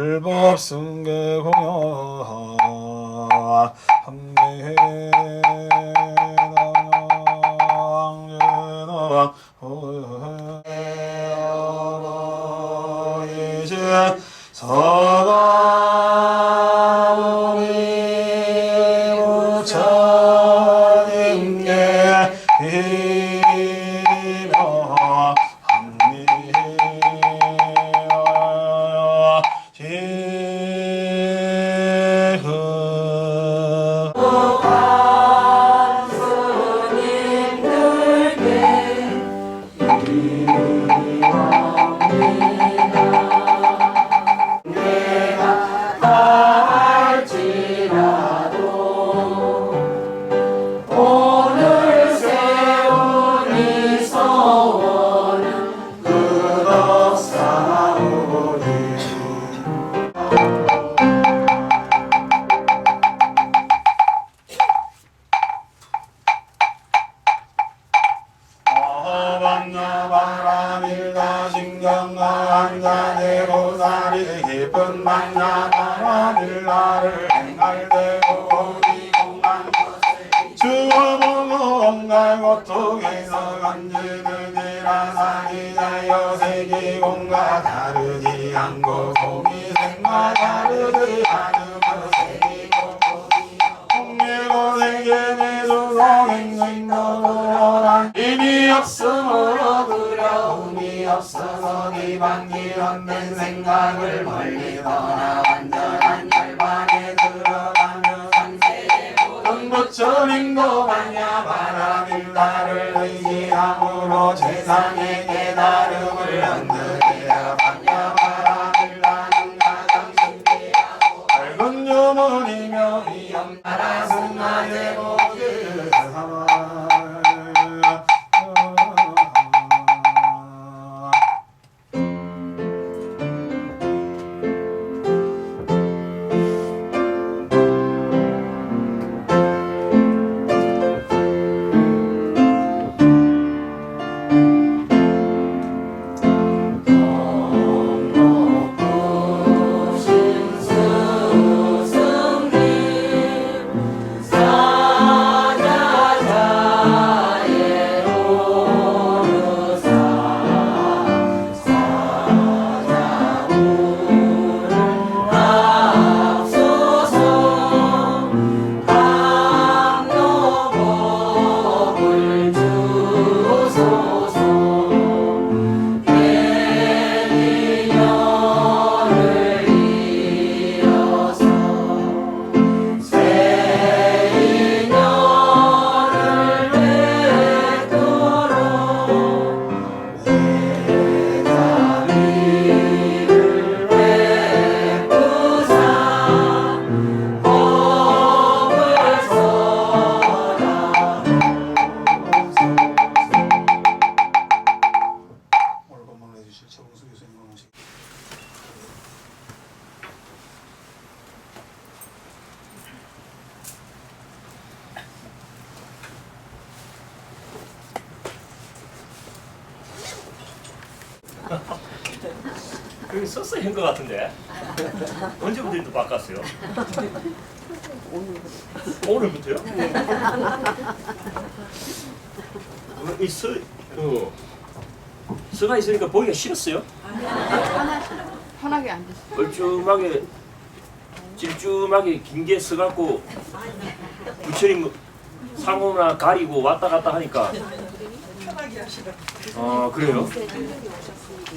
불법승계 공연 함례당연제노 이제 서가모니 부처님께 비며 신경한자대고사리 깊은 만나바라밀라를 행할대고 기공한 주어봉공갈 고통에서 간지르니라 사기자여 세기공과 다르지 않고 공이생과 다르지 않으며 세기공이고 세계내 수성행행도로란 힘이 없으므로 두려움이 없어서 기반기현된 생각을 멀리 떠나 완전한 열반에 들어가며 산세대보던 부처님도 반야바라밀라를 의지함으로 세상의 깨달음을 얻느니라. 반야바라밀라는 가장 신비하고 밝은 유문이며 위엄나라 승하되고 여기 썼어야 한것 같은데 언제부터 또 바꿨어요? 오늘부터요? 이 서가 있으니까 보기가 싫었어요? 편하게 앉으세요. 얼쭉하게 질쭉하게 긴 게 서갖고 부처님 상호나 가리고 왔다 갔다 하니까 편하게 하시라. 아 그래요?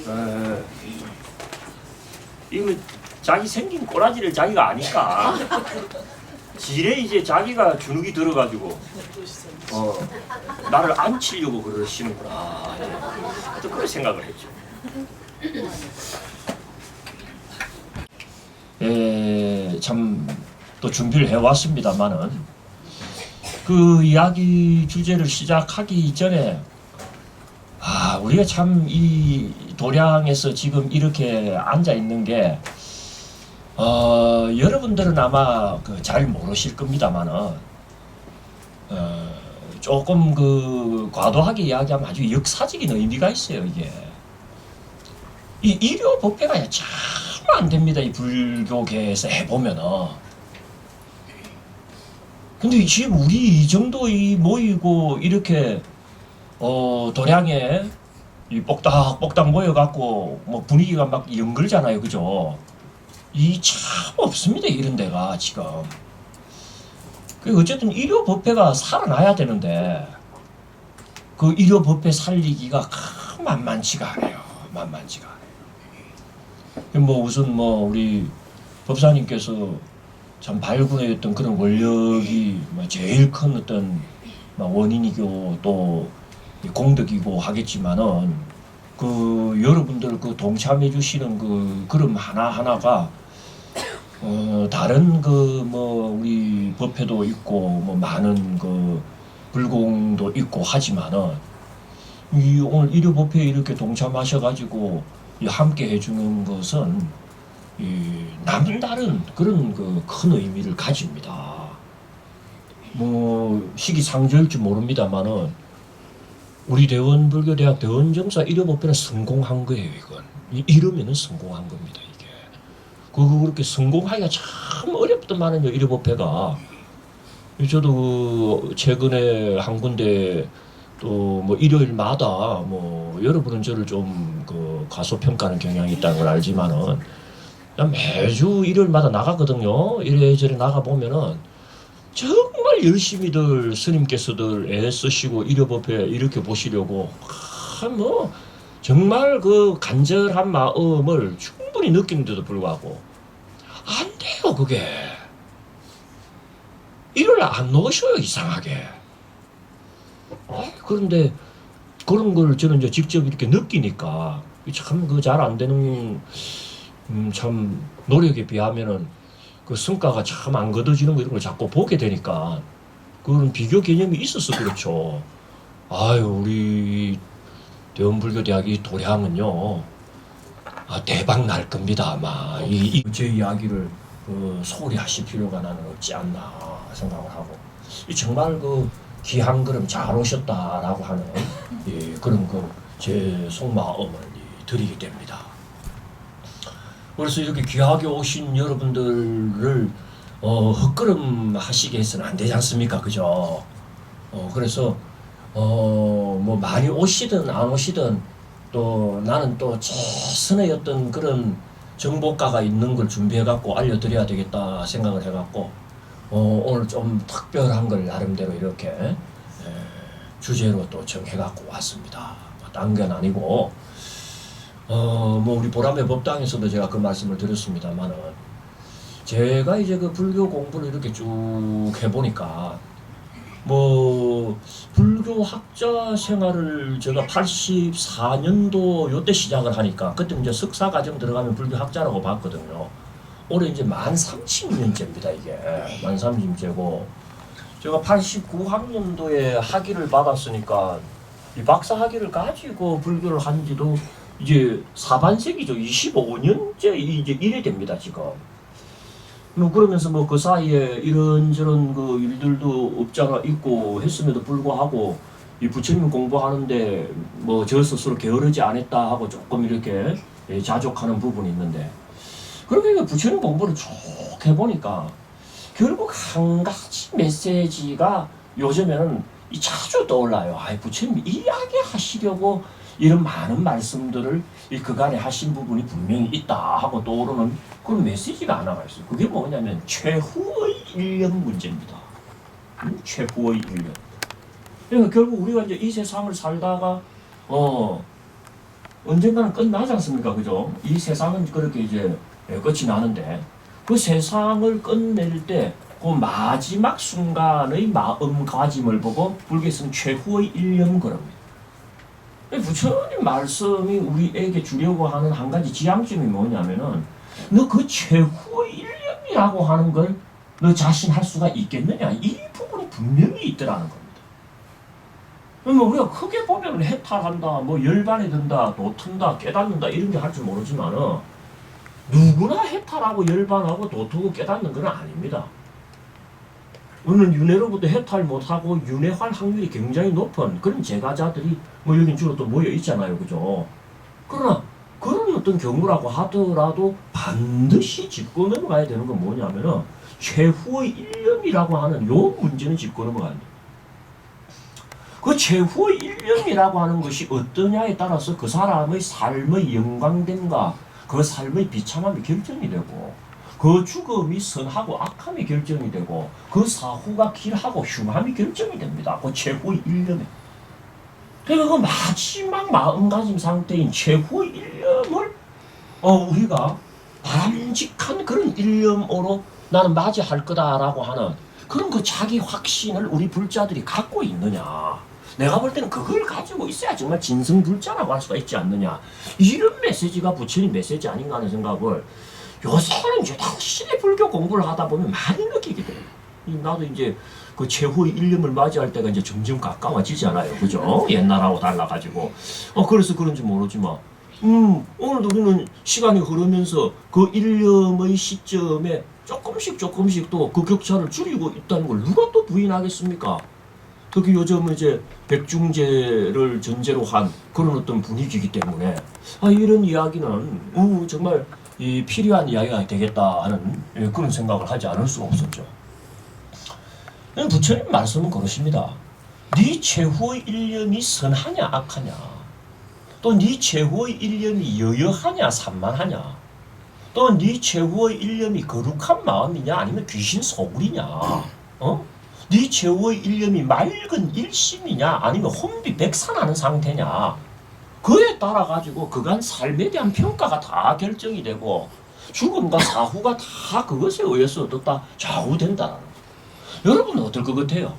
네. 이거 자기 생긴 꼬라지를 자기가 아니까 지레 이제 자기가 주눅이 들어가지고 나를 안 치려고 그러시는구나. 또 그런 생각을 했죠. 참 또 준비를 해왔습니다만은 그 이야기 주제를 시작하기 전에 우리가 참 이 도량에서 지금 이렇게 앉아 있는 게 여러분들은 아마 잘 모르실 겁니다만은 조금 과도하게 이야기하면 아주 역사적인 의미가 있어요. 이게 이 일요 법회가 참 안 됩니다. 이 불교계에서 해보면은. 근데 지금 우리 이 정도 이 모이고 이렇게 도량에 이 뽁닥뽁닥 모여갖고 뭐 분위기가 막 연글잖아요, 그죠? 이 참 없습니다, 이런 데가 지금. 그 어쨌든 일요법회가 살아나야 되는데 그 일요법회 살리기가 만만치가 않아요. 만만치가 않아요. 뭐 우선 뭐 우리 법사님께서 참 발군했던 그런 원력이 제일 큰 어떤 원인이고 또 공덕이고 하겠지만은 그 여러분들 그 동참해 주시는 그 그럼 하나하나가 다른 그 뭐 우리 법회도 있고 뭐 많은 그 불공도 있고 하지만은 이 오늘 일요 법회에 이렇게 동참하셔가지고 함께 해주는 것은 이 남다른 그런 그 큰 의미를 가집니다. 뭐 시기상조일지 모릅니다만은 우리 대원불교대학 대원정사 일요법회는 성공한 거예요. 이건 이러면은 성공한 겁니다. 이게 그렇게 성공하기가 참 어렵더만은요. 일요법회가 저도 최근에 한 군데 또 뭐 일요일마다 뭐 여러분은 저를 좀 그 과소평가하는 경향이 있다는 걸 알지만은 매주 일요일마다 나가거든요. 이래저래 나가 보면은 정말 열심히들 스님께서들 애쓰시고 일요법회 이렇게 보시려고 뭐 정말 그 간절한 마음을 충분히 느끼는데도 불구하고 안 돼요. 그게 일요일 안 넣으셔요. 이상하게. 그런데 그런 걸 저는 이제 직접 이렇게 느끼니까 참 그 잘 안 되는 참 노력에 비하면은 그 성과가 참 안 거둬지는 거 이런 걸 자꾸 보게 되니까 그런 비교 개념이 있어서 그렇죠. 아유 우리 대원불교대학이 도량은요 대박 날 겁니다. 아마 제 이야기를 소홀히 하실 필요가 나는 없지 않나 생각을 하고 정말 그 귀한 걸음 잘 오셨다라고 하는 그런 그 제 속마음을 드리게 됩니다. 그래서 이렇게 귀하게 오신 여러분들을 헛걸음 하시게 해서는 안 되지 않습니까? 그죠? 그래서 뭐 많이 오시든 안 오시든 또 나는 또 최선의 어떤 그런 정보가가 있는 걸 준비해갖고 알려드려야 되겠다 생각을 해갖고 오늘 좀 특별한 걸 나름대로 이렇게 주제로 또 정해갖고 왔습니다. 딴 건 아니고 뭐 우리 보람의 법당에서도 제가 그 말씀을 드렸습니다만은 제가 이제 그 불교 공부를 이렇게 쭉 해보니까 뭐 불교 학자 생활을 제가 84년도 요때 시작을 하니까 그때 이제 석사 과정 들어가면 불교 학자라고 봤거든요. 올해 이제 만 30년째입니다. 이게 만 30년째고 제가 89학년도에 학위를 받았으니까 이 박사 학위를 가지고 불교를 한 지도 이제 사반세기죠. 25년째 이제 이래 됩니다, 지금. 뭐 그러면서 뭐 그 사이에 이런저런 그 일들도 없잖아 있고 했음에도 불구하고 이 부처님 공부하는데 뭐 저 스스로 게으르지 않았다 하고 조금 이렇게 자족하는 부분이 있는데 그러니까 부처님 공부를 쭉 해보니까 결국 한 가지 메시지가 요즘에는 자주 떠올라요. 부처님 이야기 하시려고 이런 많은 말씀들을 이 그간에 하신 부분이 분명히 있다 하고 떠오르는 그런 메시지가 하나가 있어요. 그게 뭐냐면 최후의 일념 문제입니다. 최후의 일념. 그러니까 결국 우리가 이제 이 세상을 살다가 언젠가는 끝나지 않습니까? 그죠? 이 세상은 그렇게 이제 끝이 나는데 그 세상을 끝낼 때 그 마지막 순간의 마음가짐을 보고 불교에서는 최후의 일념 그럽니다. 부처님 말씀이 우리에게 주려고 하는 한 가지 지향점이 뭐냐면은 너 그 최후의 일념이라고 하는 걸 너 자신 할 수가 있겠느냐 이 부분이 분명히 있더라는 겁니다. 그러면 우리가 크게 보면 해탈한다, 뭐 열반에 든다, 도튼다, 깨닫는다 이런 게 할 줄 모르지만은 누구나 해탈하고 열반하고 도트고 깨닫는 건 아닙니다. 오늘 윤회로부터 해탈 못하고 윤회할 확률이 굉장히 높은 그런 제가자들이 뭐 여긴 주로 또 모여 있잖아요. 그죠? 그러나 그런 어떤 경우라고 하더라도 반드시 짚고 넘어가야 되는 건 뭐냐면은 최후의 일념이라고 하는 요 문제는 짚고 넘어가야 돼요. 그 최후의 일념이라고 하는 것이 어떠냐에 따라서 그 사람의 삶의 영광됨과 그 삶의 비참함이 결정이 되고 그 죽음이 선하고 악함이 결정이 되고 그 사후가 길하고 흉함이 결정이 됩니다. 그 최후의 일념에. 그러니까 그 마지막 마음가짐 상태인 최후의 일념을 우리가 바람직한 그런 일념으로 나는 맞이할 거다라고 하는 그런 그 자기 확신을 우리 불자들이 갖고 있느냐. 내가 볼 때는 그걸 가지고 있어야 정말 진승불자라고 할 수가 있지 않느냐. 이런 메시지가 부처님 메시지 아닌가 하는 생각을 요새는 이제 당신의 불교 공부를 하다 보면 많이 느끼게 돼요. 나도 이제 그 최후의 일념을 맞이할 때가 이제 점점 가까워지잖아요. 그죠? 옛날하고 달라가지고. 그래서 그런지 모르지만, 오늘도 우리는 시간이 흐르면서 그 일념의 시점에 조금씩 또 그 격차를 줄이고 있다는 걸 누가 또 부인하겠습니까? 특히 요즘 이제 백중제를 전제로 한 그런 어떤 분위기이기 때문에 이런 이야기는 정말 필요한 이야기가 되겠다 하는 그런 생각을 하지 않을 수가 없었죠. 부처님 말씀은 그러십니다. 네 최후의 일념이 선하냐 악하냐, 또 네 최후의 일념이 여여하냐 산만하냐, 또 네 최후의 일념이 거룩한 마음이냐 아니면 귀신 소굴이냐, 네 최후의 일념이 맑은 일심이냐 아니면 혼비백산하는 상태냐, 그에 따라 가지고 그간 삶에 대한 평가가 다 결정이 되고 죽음과 사후가 다 그것에 의해서 어떻다 좌우된다는 거예요. 여러분은 어떨 것 같아요?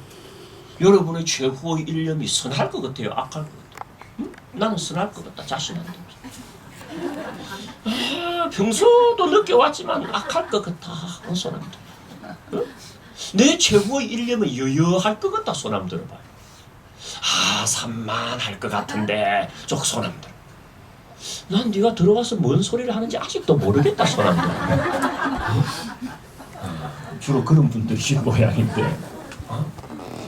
여러분의 최후의 일념이 선할 것 같아요? 악할 것 같아요? 나는 선할 것 같다. 자신한테. 평소도 느껴왔지만 악할 것 같다. 손함 들어. 내 최후의 일념은 여여할 것 같다. 손함 들어봐요. 산만할 것 같은데 쪽 손함 들어. 난 네가 들어가서 뭔 소리를 하는지 아직도 모르겠다. 손함 들어. 주로 그런 분들이 모양인데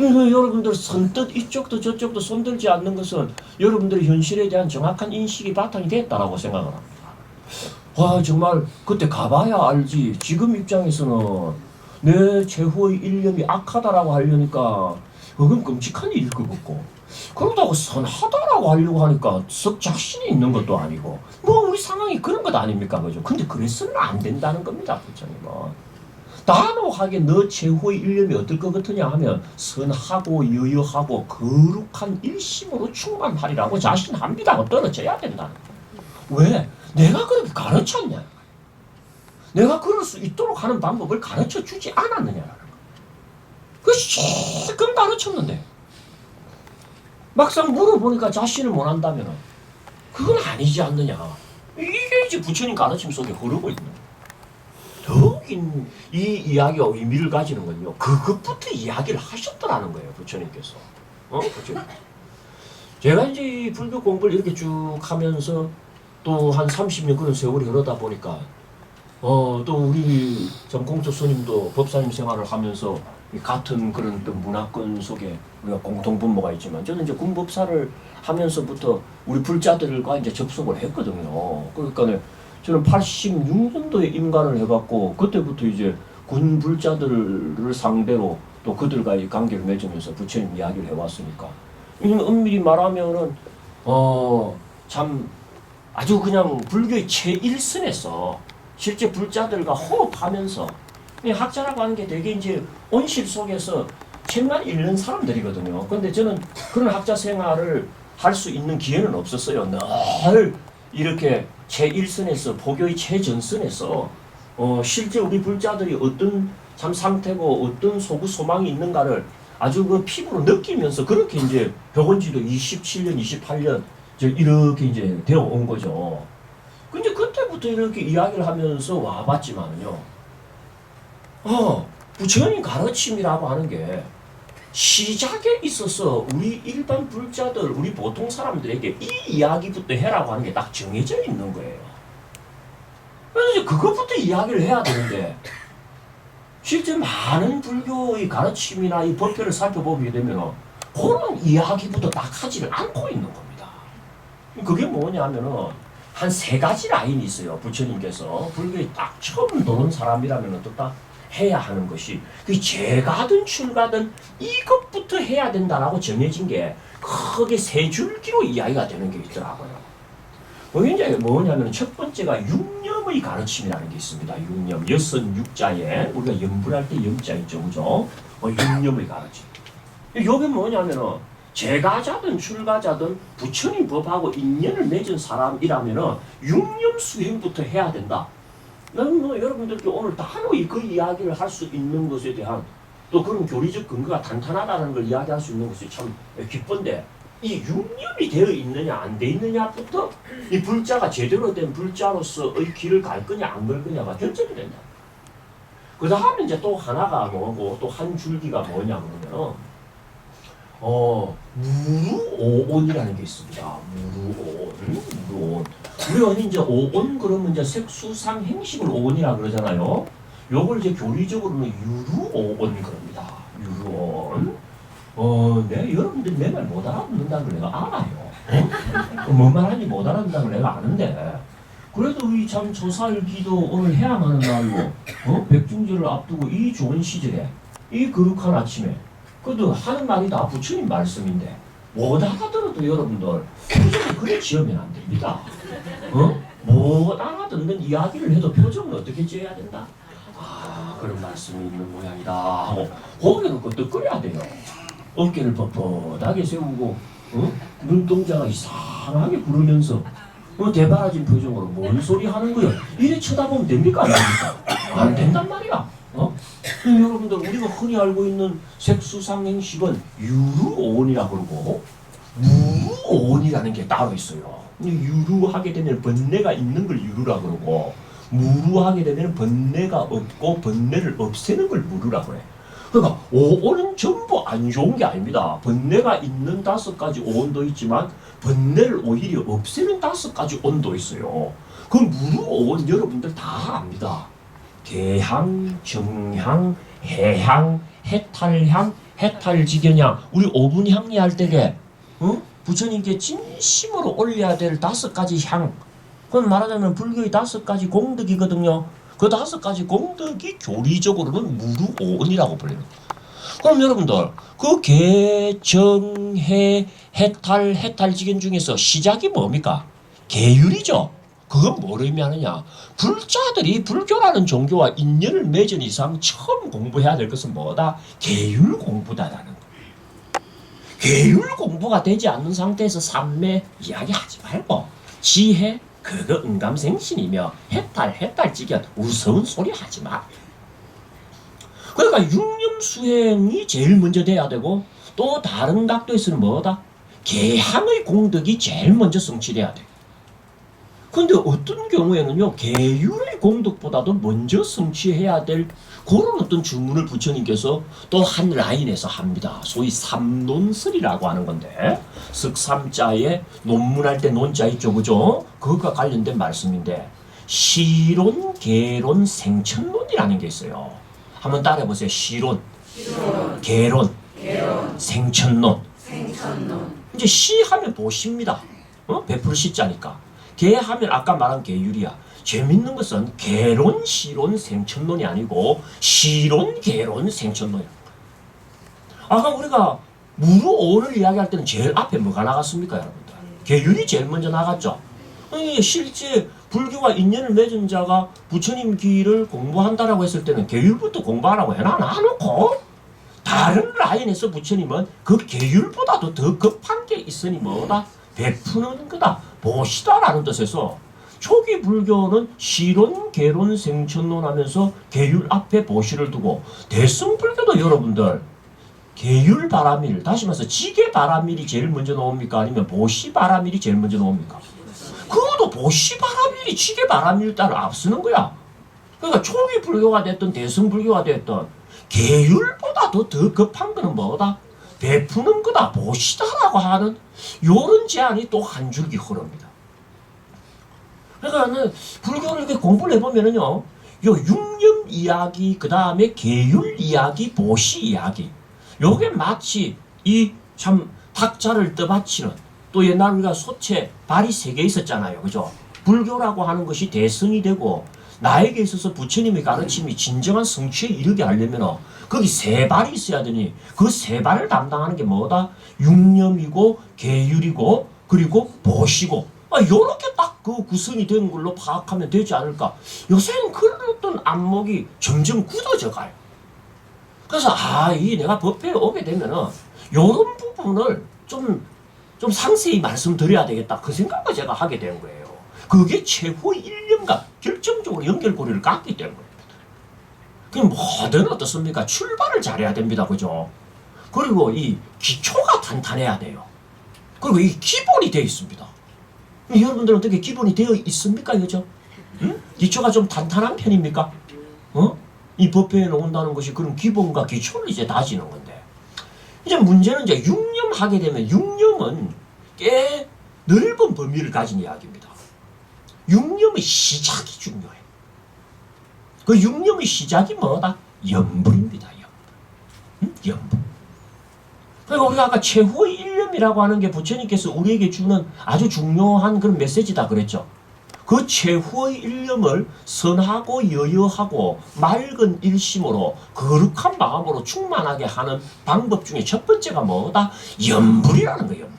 여러분들 선뜻 이쪽도 저쪽도 손들지 않는 것은 여러분들의 현실에 대한 정확한 인식이 바탕이 됐다라고 생각을 합니다. 정말 그때 가봐야 알지. 지금 입장에서는 내 최후의 일념이 악하다라고 하려니까 그건 끔찍한 일일 것 같고, 그러다고 선하다라고 하려고 하니까 썩 자신이 있는 것도 아니고 우리 상황이 그런 것 아닙니까? 그죠? 근데 그래서는 안 된다는 겁니다. 부처님은. 단호하게 너 최후의 일념이 어떨 것 같으냐 하면 선하고 여여하고 거룩한 일심으로 충만하리라고 자신합니다고 떨어져야 된다는 거예요. 왜? 내가 그렇게 가르쳤냐? 내가 그럴 수 있도록 하는 방법을 가르쳐주지 않았느냐라는 거예요. 실컷 가르쳤는데 막상 물어보니까 자신을 못한다면 그건 아니지 않느냐. 이게 이제 부처님 가르침 속에 흐르고 있는 거예요. 더욱인 이 이야기와 의미를 가지는 건요, 그것부터 이야기를 하셨더라는 거예요, 부처님께서. 부처님. 제가 이제 이 불교 공부를 이렇게 쭉 하면서 또 한 30년 그런 세월이 흐르다 보니까 또 우리 정공조 스님도 법사님 생활을 하면서 같은 그런 또 문화권 속에 우리가 공통분모가 있지만, 저는 이제 군법사를 하면서부터 우리 불자들과 이제 접속을 했거든요. 그러니까 저는 86년도에 임관을 해갖고 그때부터 이제 군 불자들을 상대로 또 그들과 이 관계를 맺으면서 부처님 이야기를 해왔으니까, 엄밀히 말하면은 참 아주 그냥 불교의 최일선에서 실제 불자들과 호흡하면서, 학자라고 하는 게 되게 이제 온실 속에서 책만 읽는 사람들이거든요. 그런데 저는 그런 학자 생활을 할 수 있는 기회는 없었어요. 늘 이렇게 최일선에서, 포교의 최전선에서 실제 우리 불자들이 어떤 참 상태고 어떤 소구 소망이 있는가를 아주 그 피부로 느끼면서 그렇게 이제 벽온지도 27년, 28년 이렇게 이제 되어 온 거죠. 근데 그때부터 이렇게 이야기를 하면서 와봤지만요, 부처님 가르침이라고 하는 게 시작에 있어서 우리 일반 불자들, 우리 보통 사람들에게 이 이야기부터 해라고 하는 게 딱 정해져 있는 거예요. 그래서 이제 그것부터 이야기를 해야 되는데, 실제 많은 불교의 가르침이나 이 법표를 살펴보게 되면 그런 이야기부터 딱 하지를 않고 있는 겁니다. 그게 뭐냐면은 한 세 가지 라인이 있어요. 부처님께서 불교에 딱 처음 도는 사람이라면 어떻다? 해야 하는 것이 그 재가든 출가든 이것부터 해야 된다라고 정해진 게 크게 세 줄기로 이야기가 되는 게 있더라고요. 그게 이제 뭐냐면 첫 번째가 육념의 가르침이라는 게 있습니다. 육념, 여선 육자에 우리가 염불할 때 염자 있죠, 그죠? 육념의 가르침. 이게 뭐냐면은 재가자든 출가자든 부처님 법하고 인연을 맺은 사람이라면은 육념 수행부터 해야 된다. 나는 뭐 여러분들께 오늘 단호히 그 이야기를 할 수 있는 것에 대한 또 그런 교리적 근거가 탄탄하다는 걸 이야기할 수 있는 것이 참 기쁜데 이 육념이 되어 있느냐 안 되어 있느냐부터 이 불자가 제대로 된 불자로서의 길을 갈 거냐 안 갈 거냐가 결정이 된다. 그 다음에 이제 또 하나가 뭐고 또 한 줄기가 뭐냐 그러면은 무루오온이라는 게 있습니다. 무루오온. 우리가 이제 오온 그러면 이제 색수상 행식을 오온이라 그러잖아요. 요걸 이제 교리적으로는 유루오온 그럽니다. 유루온. 네, 여러분들 내 말 못 알아듣는다는 걸 내가 알아요. 뭔 말하는지 못 알아듣는다는 걸 내가 아는데 그래도 이 참 조사일기도 오늘 해야만 하는 날이고 백중절을 앞두고 이 좋은 시절에 이 거룩한 아침에 그래도 하는 말이 다 부처님 말씀인데 못 알아들어도 여러분들 표정을 그래 지으면 안 됩니다. 못 알아듣는 이야기를 해도 표정은 어떻게 지어야 된다? 그런 말씀이 있는 모양이다 하고 고개 놓고 뜨거려야 돼요. 어깨를 뻣뻣하게 세우고 눈동자가 이상하게 구르면서 대바라진 표정으로 뭔 소리 하는 거야? 이래 쳐다보면 됩니까? 안 됩니까? 안 된단 말이야. 여러분들 우리가 흔히 알고 있는 색수상행식은 유루오온이라 그러고 무루오온이라는 게 따로 있어요. 유루하게 되면 번뇌가 있는 걸 유루라 그러고 무루하게 되면 번뇌가 없고 번뇌를 없애는 걸 무루라 그래. 그러니까 오온은 전부 안 좋은 게 아닙니다. 번뇌가 있는 5가지 오온도 있지만 번뇌를 오히려 없애는 5가지 온도 있어요. 그 무루오온 여러분들 다 압니다. 개향, 정향, 해향, 해탈향, 해탈지견향. 우리 5분 향리할 때게 부처님께 진심으로 올려야 될 5가지 향. 그건 말하자면 불교의 5가지 공덕이거든요. 그 5가지 공덕이 교리적으로는 무루오온이라고 불려요. 그럼 여러분들 그 개, 정, 해, 해탈, 해탈지견 중에서 시작이 뭡니까? 계율이죠. 그건 뭘 의미하느냐? 불자들이 불교라는 종교와 인연을 맺은 이상 처음 공부해야 될 것은 뭐다? 계율 공부다라는 거예요. 계율 공부가 되지 않는 상태에서 삼매 이야기하지 말고 지혜, 그거 응감생신이며 해탈지견 우스운 소리 하지 마. 그러니까 육념수행이 제일 먼저 돼야 되고 또 다른 각도에서는 뭐다? 개향의 공덕이 제일 먼저 성취돼야 돼. 근데 어떤 경우에는요 계율의 공덕보다도 먼저 성취해야 될 그런 어떤 주문을 부처님께서 또 한 라인에서 합니다. 소위 삼논설이라고 하는 건데 석삼자에 논문할 때 논자 있죠, 그죠? 그것과 관련된 말씀인데 시론, 계론, 생천론이라는 게 있어요. 한번 따라해보세요. 시론, 계론, 생천론. 이제 시하면 보시입니다. 100% 시자니까. 계하면 아까 말한 계율이야. 재밌는 것은 계론, 시론, 생천론이 아니고 시론, 계론, 생천론이야. 아까 우리가 무루오를 이야기할 때는 제일 앞에 뭐가 나갔습니까, 여러분들? 계율이 제일 먼저 나갔죠. 실제 불교와 인연을 맺은 자가 부처님 길을 공부한다라고 했을 때는 계율부터 공부하라고 해놔놓고 다른 라인에서 부처님은 그 계율보다도 더 급한 게 있으니 뭐다? 베푸는 거다. 보시다라는 뜻에서 초기 불교는 시론, 계론, 생천론 하면서 계율 앞에 보시를 두고 대승불교도 여러분들 계율 바라밀, 다시 말해서 지계 바라밀이 제일 먼저 나옵니까? 아니면 보시 바라밀이 제일 먼저 나옵니까? 그것도 보시 바라밀이 지계 바라밀 따라 앞서는 거야. 그러니까 초기 불교가 됐든 대승불교가 됐든 계율보다도 더 급한 거는 뭐다? 베푸는 거다, 보시다라고 하는 요런 제안이 또 한 줄기 흐릅니다. 그러니까 불교를 이렇게 공부를 해보면은요, 요 육념 이야기, 그 다음에 계율 이야기, 보시 이야기, 요게 마치 이 참 탁자를 떠받치는, 또 옛날 우리가 소체 발이 3개 있었잖아요, 그죠? 불교라고 하는 것이 대성이 되고 나에게 있어서 부처님의 가르침이 진정한 성취에 이르게 하려면 거기 세 발이 있어야 되니 그 세 발을 담당하는 게 뭐다? 육념이고 계율이고 그리고 보시고 요렇게 딱 그 구성이 된 걸로 파악하면 되지 않을까. 요새는 그런 어떤 안목이 점점 굳어져 가요. 그래서 이 내가 법회에 오게 되면은 요런 부분을 좀 상세히 말씀드려야 되겠다. 그 생각을 제가 하게 된 거예요. 그게 최후의 일념과 결정적으로 연결고리를 갖기 때문입니다. 그럼 뭐든 어떻습니까? 출발을 잘해야 됩니다. 그죠? 그리고 이 기초가 탄탄해야 돼요. 그리고 이 기본이 되어 있습니다. 여러분들은 어떻게 기본이 되어 있습니까? 그죠? 응? 기초가 좀 탄탄한 편입니까? 이 법회에 나온다는 것이 그런 기본과 기초를 이제 다지는 건데. 이제 문제는 이제 육념하게 되면 육념은 꽤 넓은 범위를 가진 이야기입니다. 육념의 시작이 중요해. 그 육념의 시작이 뭐다? 염불입니다. 염불. 그리고 우리가 아까 최후의 일념이라고 하는 게 부처님께서 우리에게 주는 아주 중요한 그런 메시지다 그랬죠. 그 최후의 일념을 선하고 여여하고 맑은 일심으로 거룩한 마음으로 충만하게 하는 방법 중에 첫 번째가 뭐다? 염불이라는 거예요. 염불.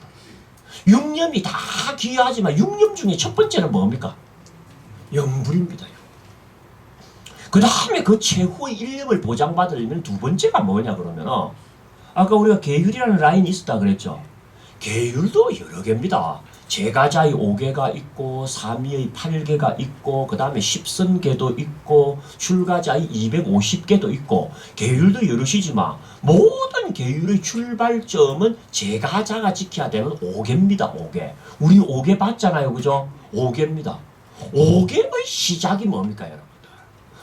육념이 다 귀하지만 육념 중에 첫 번째는 뭡니까? 염불입니다. 그 다음에 그 최후의 일념을 보장받으려면 두 번째가 뭐냐 그러면 아까 우리가 계율이라는 라인이 있었다 그랬죠. 계율도 여러 개입니다. 제가자의 5개가 있고 사미의 8개가 있고 그 다음에 십선계도 있고 출가자의 250개도 있고 계율도 여럿이지만 모든 계율의 출발점은 제가자가 지켜야 되는 5개입니다. 5개. 우리 5개 봤잖아요. 그죠? 5개입니다. 5개의 시작이 뭡니까 여러분들?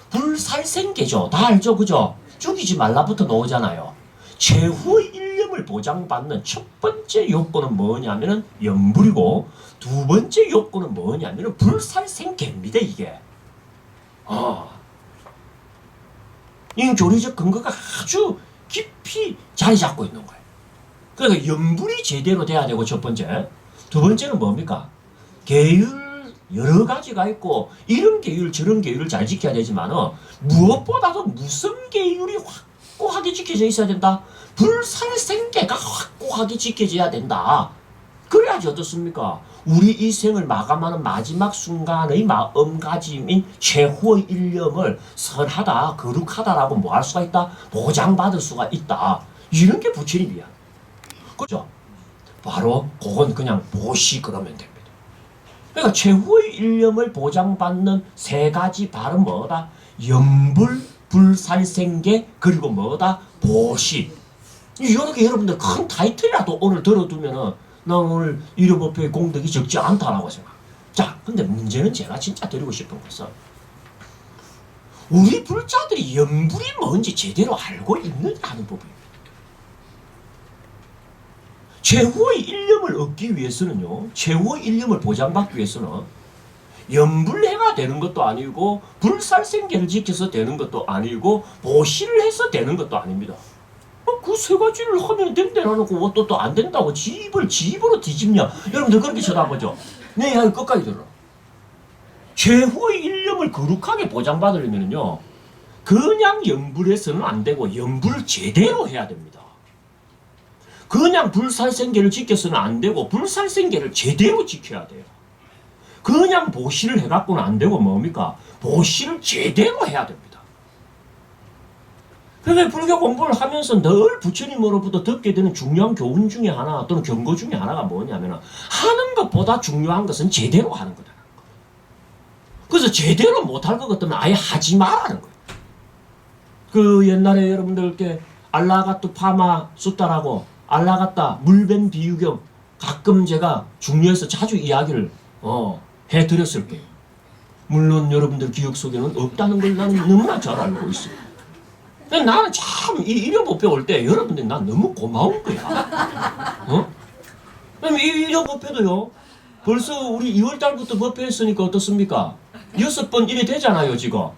불살생계죠. 다 알죠. 그죠? 죽이지 말라부터 나오잖아요. 최후의 일념을 보장받는 첫 번째 요건은 뭐냐면은 염불이고 두 번째 요건은 뭐냐면은 불살생계입니다. 이게. 이 교리적 근거가 아주 깊이 자리 잡고 있는 거예요. 그러니까 염불이 제대로 돼야 되고 첫 번째. 두 번째는 뭡니까? 계율 여러 가지가 있고 이런 계율 저런 계율을 잘 지켜야 되지만 무엇보다도 무슨 계율이 확고하게 지켜져 있어야 된다. 불살생계가 확고하게 지켜져야 된다. 그래야지 어떻습니까? 우리 이 생을 마감하는 마지막 순간의 마음가짐인 최후의 일념을 선하다, 거룩하다라고 뭐 할 수가 있다? 보장받을 수가 있다. 이런 게 부처님이야. 그죠? 바로 그건 그냥 보시 그러면 됩니다. 그러니까 최후의 일념을 보장받는 세 가지 발은 뭐다? 염불, 불살생계, 그리고 뭐다? 보시. 이렇게 여러분들 큰 타이틀이라도 오늘 들어두면은 나 오늘 일요법회의 공덕이 적지 않다라고 생각. 자, 근데 문제는 제가 진짜 드리고 싶은 것은 우리 불자들이 염불이 뭔지 제대로 알고 있느냐 하는 부분입니다. 최후의 일념을 얻기 위해서는요, 최후의 일념을 보장받기 위해서는 염불해가 되는 것도 아니고 불살생계를 지켜서 되는 것도 아니고 보시를 해서 되는 것도 아닙니다. 그 세 가지를 하면 된다라는 거 또 안 된다고 집으로 뒤집냐? 여러분들 그렇게 쳐다보죠? 네, 끝까지 들어. 최후의 일념을 거룩하게 보장받으려면요, 그냥 염불해서는 안 되고 염불을 제대로 해야 됩니다. 그냥 불살생계를 지켜서는 안 되고 불살생계를 제대로 지켜야 돼요. 그냥 보시를 해갖고는 안 되고 뭡니까? 보시를 제대로 해야 됩니다. 그래서 불교 공부를 하면서 늘 부처님으로부터 듣게 되는 중요한 교훈 중에 하나 또는 경고 중에 하나가 뭐냐면 하는 것보다 중요한 것은 제대로 하는 거다. 그래서 제대로 못할 것 같으면 아예 하지 말라는 거예요. 그 옛날에 여러분들께 알라가뚜 파마 숫다라고 알라가따 물뱀 비유경 가끔 제가 중요해서 자주 이야기를 해드렸을 거예요. 물론 여러분들 기억 속에는 없다는 걸 나는 너무나 잘 알고 있어요. 나는 참 이 일요법회 올 때 여러분들 난 너무 고마운 거야. 그럼 이 일요법회도요, 벌써 우리 2월달부터 법회 했으니까 어떻습니까? 6번 이래 되잖아요 지금.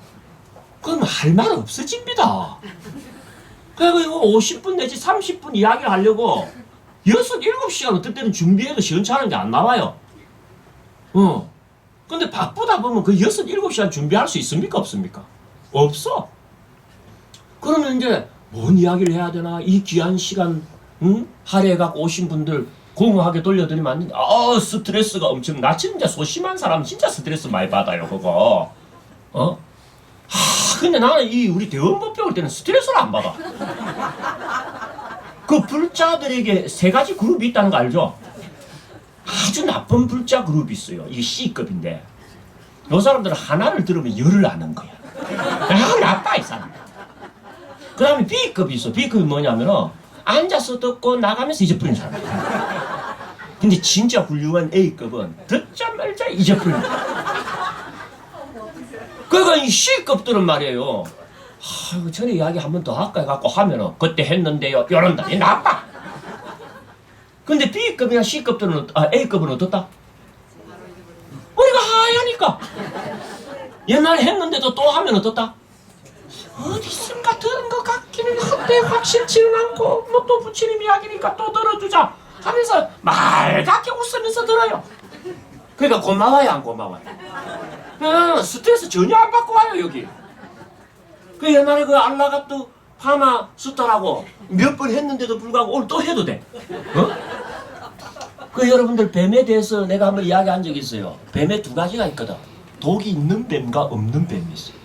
그럼 할 말 없어집니다. 그리고 이거 50분 내지 30분 이야기를 하려고 6, 7시간 어떨 때는 준비해도 시원찮은 게 안 나와요. 근데 바쁘다 보면 그 6, 7시간 준비할 수 있습니까? 없습니까? 없어. 그러면 이제 뭔 이야기를 해야 되나? 이 귀한 시간, 할애해갖고 오신 분들 공허하게 돌려드리면 안 된다. 스트레스가 엄청, 나 진짜 소심한 사람 진짜 스트레스 많이 받아요, 그거. 근데 나는 우리 대원법 배울 때는 스트레스를 안 받아. 그 불자들에게 3가지 그룹이 있다는 거 알죠? 아주 나쁜 불자 그룹이 있어요. 이게 C급인데. 요 사람들은 하나를 들으면 열을 아는 거야. 나빠, 이 사람. 그 다음에 B급이 있어. B급이 뭐냐면은, 앉아서 듣고 나가면서 잊어버리는 사람. 근데 진짜 훌륭한 A급은 듣자 말자 잊어버리는 거야. 그러니까 이 C급들은 말이에요. 전에 이야기 한 번 더 할까 해갖고 하면은, 그때 했는데요. 이런다. 이 나빠. 근데 B급이나 C급들은, A급은 어떻다? 우리가 하얘니까. 옛날에 했는데도 또 하면 어떻다? 어디선가 들은 것 같기는 한데 확실치는 않고, 뭐 또 부처님 이야기니까 또 들어주자 하면서 말갛게 웃으면서 들어요. 그러니까 고마워요, 안 고마워요? 스트레스 전혀 안 받고 와요, 여기. 그 옛날에 그 알라가뚜 파마 수타라고 몇 번 했는데도 불구하고 오늘 또 해도 돼. 그 여러분들 뱀에 대해서 내가 한번 이야기한 적이 있어요. 뱀에 2가지가 있거든. 독이 있는 뱀과 없는 뱀이 있어요.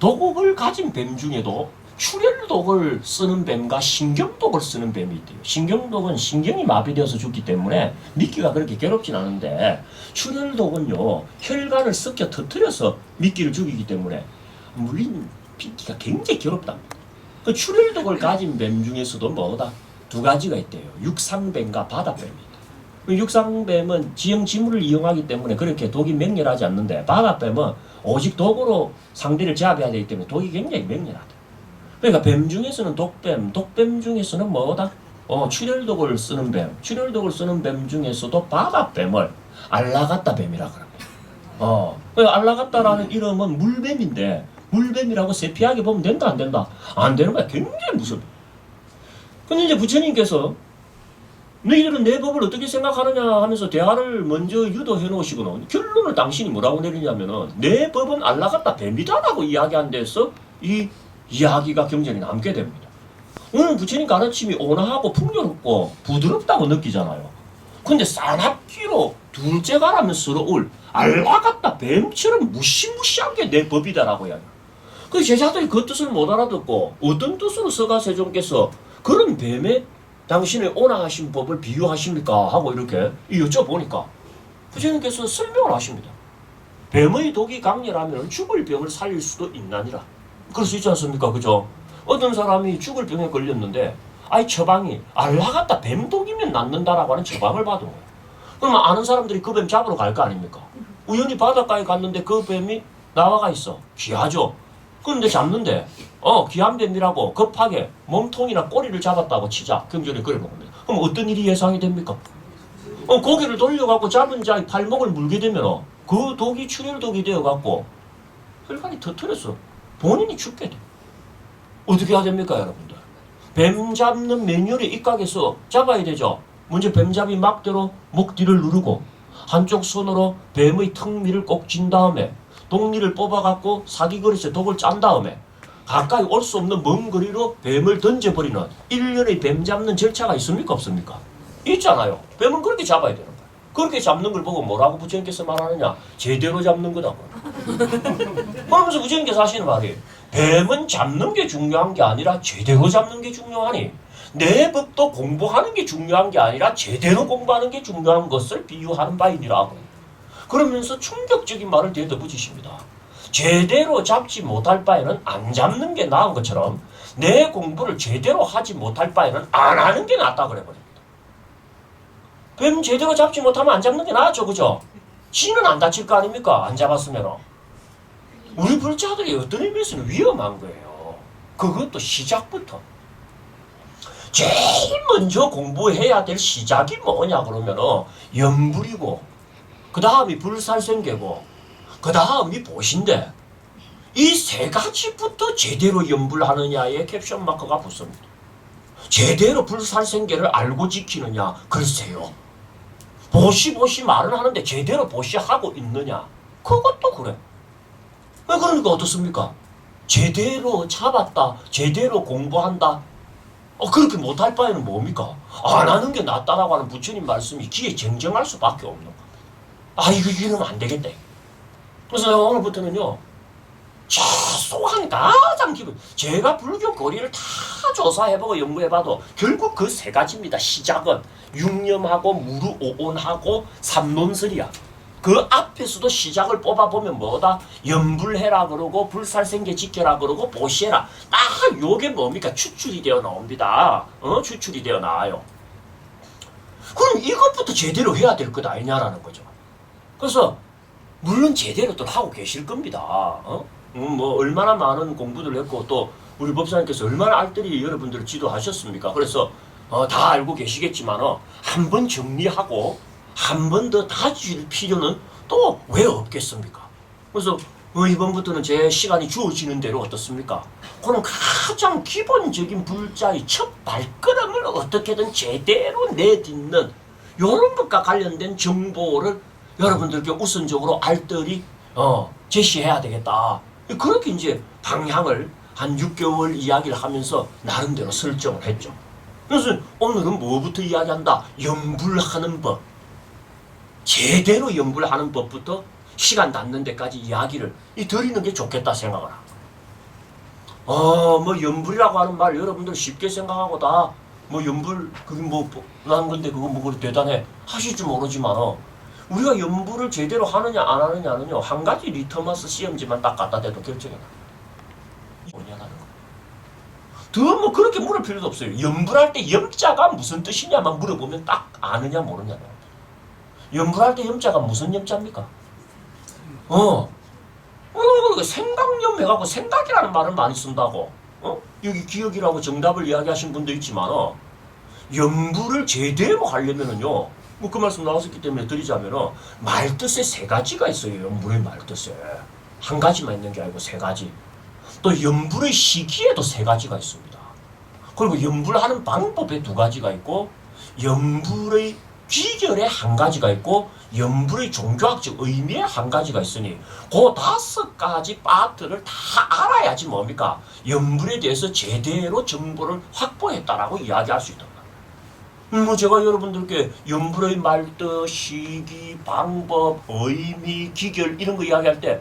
독을 가진 뱀 중에도 출혈독을 쓰는 뱀과 신경독을 쓰는 뱀이 있대요. 신경독은 신경이 마비되어서 죽기 때문에 미끼가 그렇게 괴롭진 않은데, 출혈독은요 혈관을 섞여 터뜨려서 미끼를 죽이기 때문에 물린 미끼가 굉장히 괴롭답니다. 그 출혈독을 가진 뱀 중에서도 뭐다? 2가지가 있대요. 육상뱀과 바다뱀이 있다. 육상뱀은 지형지물을 이용하기 때문에 그렇게 독이 맹렬하지 않는데, 바다뱀은 오직 독으로 상대를 제압해야 되기 때문에 독이 굉장히 맹렬하다. 그러니까 뱀 중에서는 독뱀 중에서는 뭐다? 출혈독을 쓰는 뱀, 출혈독을 쓰는 뱀 중에서도 바다뱀을 알라가따 뱀이라 그럽니다. 알라가따라는 이름은 물뱀인데, 물뱀이라고 세피하게 보면 된다, 안 된다? 안 되는 거야. 굉장히 무섭다. 근데 이제 부처님께서 너희들은 내 법을 어떻게 생각하느냐 하면서 대화를 먼저 유도해 놓으시고는 결론을 당신이 뭐라고 내리냐면은, 내 법은 알라가따 뱀이다라고 이야기한 데서 이 이야기가 경전이 남게 됩니다. 오늘 부처님 가르침이 온화하고 풍요롭고 부드럽다고 느끼잖아요. 근데 싸납기로 둘째가라면서러울 알라가따 뱀처럼 무시무시한 게 내 법이다라고 이야기해요. 그 제자들이 그 뜻을 못 알아듣고 어떤 뜻으로 서가세존께서 그런 뱀에 당신의 온화하신 법을 비유하십니까? 하고 이렇게 여쭤보니까 부처님께서 설명을 하십니다. 뱀의 독이 강렬하면 죽을 병을 살릴 수도 있나니라. 그럴 수 있지 않습니까? 그죠? 어떤 사람이 죽을 병에 걸렸는데 처방이 알라가따 뱀독이면 낫는다라고 하는 처방을 받은 거예요. 그러면 아는 사람들이 그 뱀 잡으러 갈 거 아닙니까? 우연히 바닷가에 갔는데 그 뱀이 나와가 있어. 귀하죠? 그런데 잡는데 귀한 뱀이라고 급하게 몸통이나 꼬리를 잡았다고 치자. 경전에 그래 놓습니다. 그럼 어떤 일이 예상이 됩니까? 고개를 돌려갖고 잡은 자의 발목을 물게 되면 그 독이 출혈독이 되어갖고 혈관이 터뜨려서 본인이 죽게 돼. 어떻게 해야 됩니까, 여러분들? 뱀 잡는 매뉴얼에 입각해서 잡아야 되죠. 먼저 뱀잡이 막대로 목 뒤를 누르고 한쪽 손으로 뱀의 턱밑을 꼭 쥔 다음에 독리를 뽑아갖고 사기그릇에 독을 짠 다음에 가까이 올 수 없는 먼 거리로 뱀을 던져버리는 일련의 뱀 잡는 절차가 있습니까, 없습니까? 있잖아요. 뱀은 그렇게 잡아야 되는 거야. 그렇게 잡는 걸 보고 뭐라고 부처님께서 말하느냐? 제대로 잡는 거다고. 그러면서 부처님께서 하시는 말이, 뱀은 잡는 게 중요한 게 아니라 제대로 잡는 게 중요하니, 내 법도 공부하는 게 중요한 게 아니라 제대로 공부하는 게 중요한 것을 비유하는 바이니라고. 그러면서 충격적인 말을 대더 붙이십니다. 제대로 잡지 못할 바에는 안 잡는 게 나은 것처럼 내 공부를 제대로 하지 못할 바에는 안 하는 게 낫다 그래버립니다. 뱀 제대로 잡지 못하면 안 잡는 게 낫죠, 그죠? 지는 안 다칠 거 아닙니까? 안 잡았으면. 우리 불자들이 어떤 의미에서는 위험한 거예요. 그것도 시작부터. 제일 먼저 공부해야 될 시작이 뭐냐 그러면은 염불이고, 그 다음이 불살생계고, 그 다음이 보신데, 이 3가지부터 제대로 염불하느냐에 캡션 마크가 붙습니다. 제대로 불살생계를 알고 지키느냐? 글쎄요. 보시 말은 하는데 제대로 보시하고 있느냐? 그것도 그래. 그러니까 어떻습니까? 제대로 잡았다, 제대로 공부한다. 그렇게 못할 바에는 뭡니까? 안 하는 게 낫다라고 하는 부처님 말씀이 귀에 쟁쟁할 수밖에 없는 거예요. 이러면 안 되겠다. 그래서 오늘부터는요, 최소한 가장 기본, 제가 불교 거리를 다 조사해보고 연구해봐도 결국 그 세 가지입니다. 시작은 육념하고 무르오온하고 삼론설이야. 그 앞에서도 시작을 뽑아보면 뭐다? 염불해라 그러고 불살생계 지켜라 그러고 보시해라. 딱 요게 뭡니까? 추출이 되어 나옵니다. 추출이 되어 나와요. 그럼 이것부터 제대로 해야 될 것 아니냐라는 거죠. 그래서 물론 제대로들 하고 계실 겁니다. 뭐 얼마나 많은 공부를 했고 또 우리 법사님께서 얼마나 알뜰히 여러분들을 지도하셨습니까? 그래서 다 알고 계시겠지만 한번 정리하고 한 번 더 다질 필요는 또 왜 없겠습니까? 그래서 이번부터는 제 시간이 주어지는 대로 어떻습니까? 그럼 가장 기본적인 불자의 첫 발걸음을 어떻게든 제대로 내딛는 이런 것과 관련된 정보를 여러분들께 우선적으로 알뜰히 제시해야 되겠다. 그렇게 이제 방향을 한 6개월 이야기를 하면서 나름대로 설정을 했죠. 그래서 오늘은 뭐부터 이야기한다? 염불하는 법. 제대로 염불하는 법부터 시간 닿는 데까지 이야기를 드리는 게 좋겠다 생각을 하고. 뭐 염불이라고 하는 말 여러분들 쉽게 생각하고 다 뭐 염불 그게 뭐 라는 건데 그거 뭐 그렇게 대단해 하실 줄 모르지만 우리가 염불을 제대로 하느냐 안 하느냐는요 한 가지 리터머스 시험지만 딱 갖다 대도 결정이 나. 뭐냐라는 거. 더 뭐 그렇게 물을 필요도 없어요. 염불할 때 염자가 무슨 뜻이냐만 물어보면 딱 아느냐 모르냐. 염불할 때 염자가 무슨 염자입니까? 생각염 해갖고 생각이라는 말을 많이 쓴다고. 여기 기억이라고 정답을 이야기하신 분도 있지만 염불을 제대로 하려면은요 뭐 그 말씀 나왔었기 때문에 드리자면은 말뜻에 세 가지가 있어요. 염불의 말뜻에 한 가지만 있는 게 아니고 세 가지. 또 염불의 시기에도 세 가지가 있습니다. 그리고 염불하는 방법에 두 가지가 있고 염불의 귀결에 한 가지가 있고 염불의 종교학적 의미에 한 가지가 있으니 그 5가지 파트를 다 알아야지 뭡니까? 염불에 대해서 제대로 정보를 확보했다라고 이야기할 수 있다. 뭐 제가 여러분들께 염불의 말뜻, 시기, 방법, 의미, 기결 이런 거 이야기할 때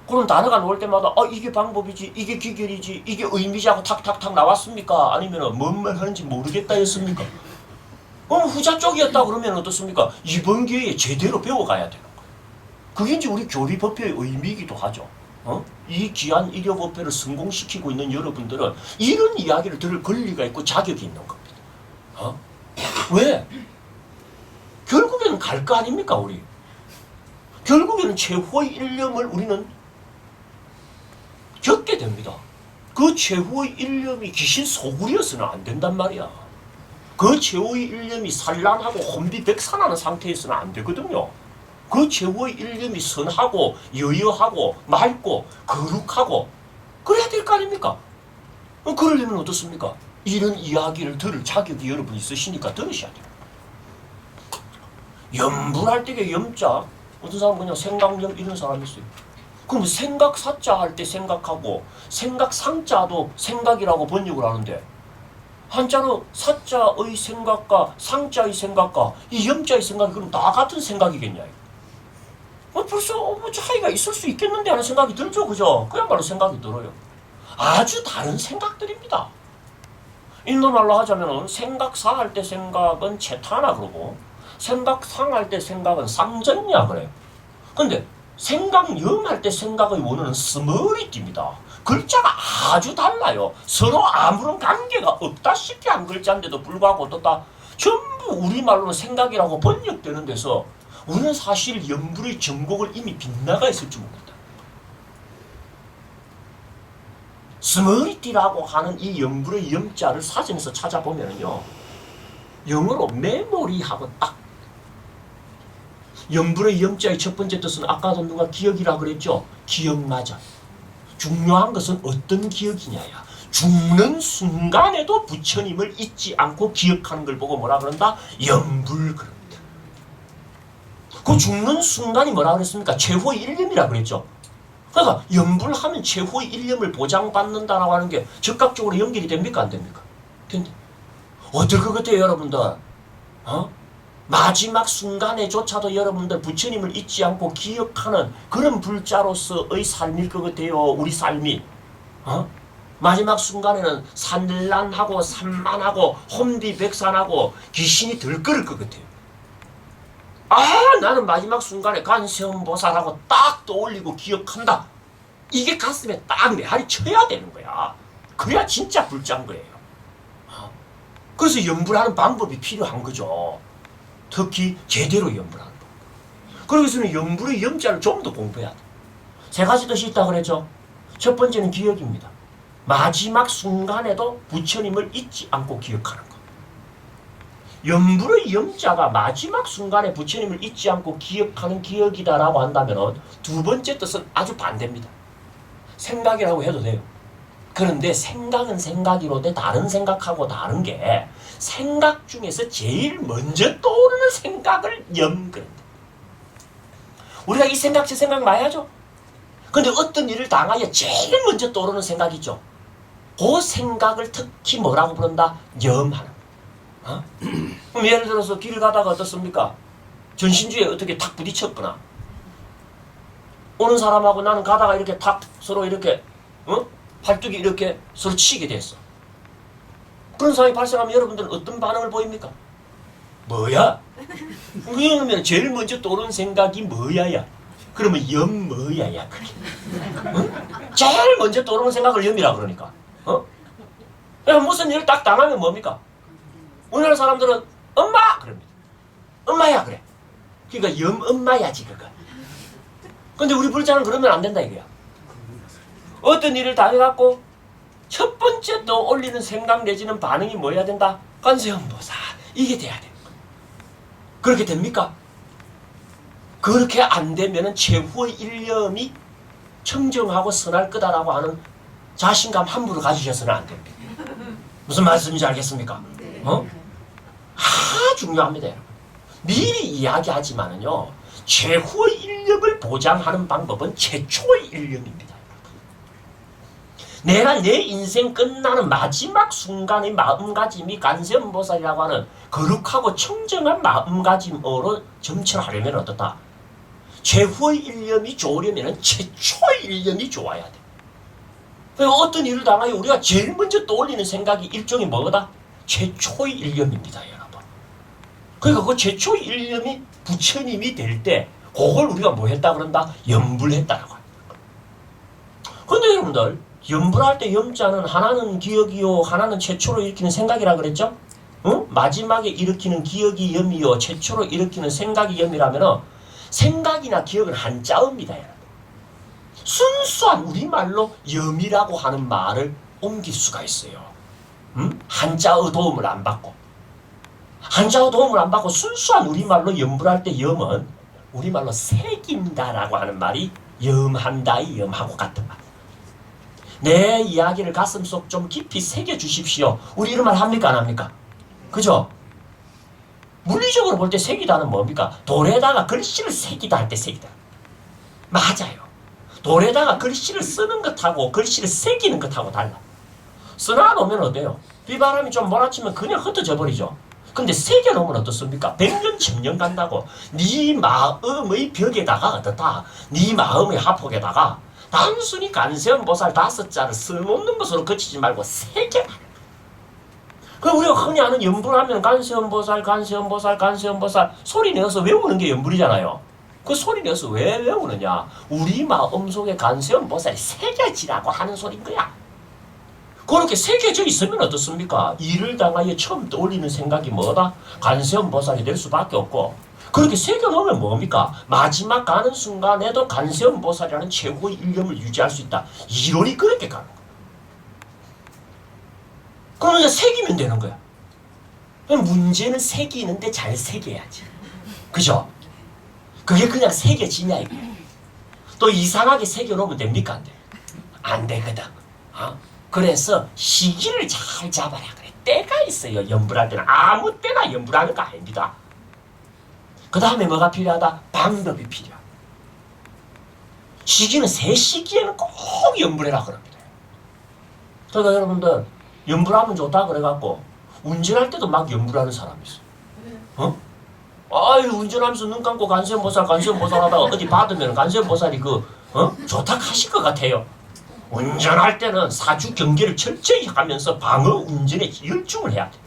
그런 단어가 나올 때마다 이게 방법이지, 이게 기결이지, 이게 의미지 하고 탁탁탁 나왔습니까? 아니면 뭔 말 하는지 모르겠다 했습니까? 후자 쪽이었다 그러면 어떻습니까? 이번 기회에 제대로 배워가야 되는 거예요. 그게 이제 우리 교리법회의 의미이기도 하죠. 이 귀한 일요법회를 성공시키고 있는 여러분들은 이런 이야기를 들을 권리가 있고 자격이 있는 겁니다. 왜? 결국에는 갈 거 아닙니까 우리? 결국에는 최후의 일념을 우리는 겪게 됩니다. 그 최후의 일념이 귀신 소굴이어서는 안 된단 말이야. 그 최후의 일념이 산란하고 혼비백산하는 상태에서는 안 되거든요. 그 최후의 일념이 선하고 여여하고 맑고 거룩하고 그래야 될 거 아닙니까? 그러려면 어떻습니까? 이런 이야기를 들을 자격이 여러분 있으시니까 들으셔야 돼요. 염불할 때의 염자 어떤 사람은 그냥 생각염 이런 사람이 있어요. 그럼 생각사자 할 때 생각하고 생각상자도 생각이라고 번역을 하는데 한자로 사자의 생각과 상자의 생각과 이 염자의 생각이 그럼 다 같은 생각이겠냐? 벌써 뭐 차이가 있을 수 있겠는데 하는 생각이 들죠, 그죠? 그야말로 생각이 들어요. 아주 다른 생각들입니다. 인도말로 하자면은 생각사 할 때 생각은 체타나 그러고 생각상 할 때 생각은 쌍전냐 그래요. 근데 생각염 할 때 생각의 원어는 스머리띠입니다. 글자가 아주 달라요. 서로 아무런 관계가 없다시피 한 글자인데도 불구하고 또 다 전부 우리말로는 생각이라고 번역되는 데서 우리는 사실 염불의 정곡을 이미 빗나가 있을지 모른다. 스머리띠라고 하는 이 염불의 염자를 사전에서 찾아보면요 영어로 메모리하고 딱 염불의 염자의 첫 번째 뜻은 아까도 누가 기억이라 그랬죠? 기억 맞아. 중요한 것은 어떤 기억이냐야. 죽는 순간에도 부처님을 잊지 않고 기억하는 걸 보고 뭐라 그런다? 염불 그럽니다. 그 죽는 순간이 뭐라 그랬습니까? 최후의 일념이라 그랬죠. 그러니까 염불하면 최후의 일념을 보장받는다라고 하는 게 즉각적으로 연결이 됩니까? 안 됩니까? 된다. 어떨 것 같아요, 여러분들? 마지막 순간에조차도 여러분들 부처님을 잊지 않고 기억하는 그런 불자로서의 삶일 것 같아요. 우리 삶이. 마지막 순간에는 산란하고 산만하고 혼비백산하고 귀신이 들끓을 것 같아요. 나는 마지막 순간에 관세음보살하고 딱 떠올리고 기억한다. 이게 가슴에 딱 메아리 쳐야 되는 거야. 그래야 진짜 불자인 거예요. 그래서 염불하는 방법이 필요한 거죠. 특히 제대로 염불하는 법. 그래서는 염불의 염자를 좀 더 공부해야 돼. 세 가지 뜻이 있다고 그랬죠. 첫 번째는 기억입니다. 마지막 순간에도 부처님을 잊지 않고 기억하는 것. 염불의 염자가 마지막 순간에 부처님을 잊지 않고 기억하는 기억이다라고 한다면 두 번째 뜻은 아주 반대입니다. 생각이라고 해도 돼요. 그런데 생각은 생각이로되 다른 생각하고 다른 게 생각 중에서 제일 먼저 떠오르는 생각을 그런다. 우리가 이 생각 저 생각 많이 하죠. 근데 어떤 일을 당하여 제일 먼저 떠오르는 생각이 있죠. 그 생각을 특히 뭐라고 부른다? 염하는. 그럼 예를 들어서 길 가다가 어떻습니까? 전신주에 어떻게 탁 부딪혔거나 오는 사람하고 나는 가다가 이렇게 탁 서로 이렇게 팔뚝이 이렇게 서로 치게 됐어. 그런 상황이 발생하면 여러분들은 어떤 반응을 보입니까? 뭐야? 그러면 제일 먼저 떠오르는 생각이 뭐야야? 그러면 염 뭐야야 그게? 제일 먼저 떠오르는 생각을 염이라 그러니까. 무슨 일을 딱 당하면 뭡니까? 우리나라 사람들은 엄마! 그럽니다. 엄마야 그래. 그러니까 염 엄마야지 그거. 근데 우리 불자는 그러면 안 된다 이거야. 어떤 일을 당해갖고 첫 번째 떠올리는 생각 내지는 반응이 뭐여야 된다? 관세음보살. 이게 돼야 되는 거야. 그렇게 됩니까? 그렇게 안 되면은 최후의 일념이 청정하고 선할 거다라고 하는 자신감 함부로 가지셔서는 안 됩니다. 무슨 말씀인지 알겠습니까? 중요합니다, 여러분. 미리 이야기하지만은요, 최후의 일념을 보장하는 방법은 최초의 일념입니다. 내가 내 인생 끝나는 마지막 순간의 마음가짐이 관세음보살이라고 하는 거룩하고 청정한 마음가짐으로 점철하려면 어떻다? 최후의 일념이 좋으려면 최초의 일념이 좋아야 돼. 어떤 일을 당하여 우리가 제일 먼저 떠올리는 생각이 일종의 뭐다? 최초의 일념입니다, 여러분. 그러니까 그 최초의 일념이 부처님이 될 때 그걸 우리가 뭐 했다 그런다? 염불했다라고 합니다. 그런데 여러분들 염불할 때 염자는 하나는 기억이요 하나는 최초로 일으키는 생각이라 그랬죠? 마지막에 일으키는 기억이 염이요 최초로 일으키는 생각이 염이라면 생각이나 기억은 한자어입니다, 여러분. 순수한 우리말로 염이라고 하는 말을 옮길 수가 있어요. 한자어 도움을 안 받고. 한자어 도움을 안 받고 순수한 우리말로 염불할 때 염은 우리말로 새긴다라고 하는 말이 염한다의 염하고 같은 말. 내 이야기를 가슴속 좀 깊이 새겨주십시오. 우리 이런 말 합니까 안 합니까? 그죠? 물리적으로 볼 때 새기다는 뭡니까? 돌에다가 글씨를 새기다 할 때 새기다. 맞아요. 돌에다가 글씨를 쓰는 것하고 글씨를 새기는 것하고 달라. 써놔놓으면 어때요? 비바람이 좀 몰아치면 그냥 흩어져 버리죠. 근데 새겨놓으면 어떻습니까? 100년, 1000년 간다고. 네 마음의 벽에다가 어떻다? 네 마음의 하폭에다가 단순히 관세음보살 5자를 쓸모없는 것으로 그치지 말고 새겨놔. 그럼 우리가 흔히 아는 염불하면 관세음보살, 관세음보살, 관세음보살 소리 내어서 외우는 게 염불이잖아요. 그 소리 내어서 왜 외우느냐? 우리 마음속에 관세음보살이 새겨지라고 하는 소리인 거야. 그렇게 새겨져 있으면 어떻습니까? 일을 당하여 처음 떠올리는 생각이 뭐다? 관세음보살이 될 수밖에 없고, 그렇게 새겨놓으면 뭡니까? 마지막 가는 순간에도 관세음보살이라는 최고의 일념을 유지할 수 있다. 이론이 그렇게 가는 거야. 그럼 이제 새기면 되는 거야. 그럼 문제는 새기는데 잘 새겨야지. 그죠? 그게 그냥 새겨지냐 이거. 또 이상하게 새겨놓으면 됩니까? 안 돼? 안 되거든. 그래서 시기를 잘 잡아라 그래. 때가 있어요. 염불할 때는 아무 때나 염불하는 거 아닙니다. 그 다음에 뭐가 필요하다? 방법이 필요하다. 시기는 새 시기에는 꼭 염불해라 그럽니다. 그러니까 여러분들 염불하면 좋다 그래갖고 운전할 때도 막 염불하는 사람이 있어. 어? 아유 운전하면서 눈 감고 관세음보살 하다가 어디 받으면 관세음보살이 좋다 하실 것 같아요. 운전할 때는 사주 경계를 철저히 하면서 방어 운전에 열중을 해야 돼.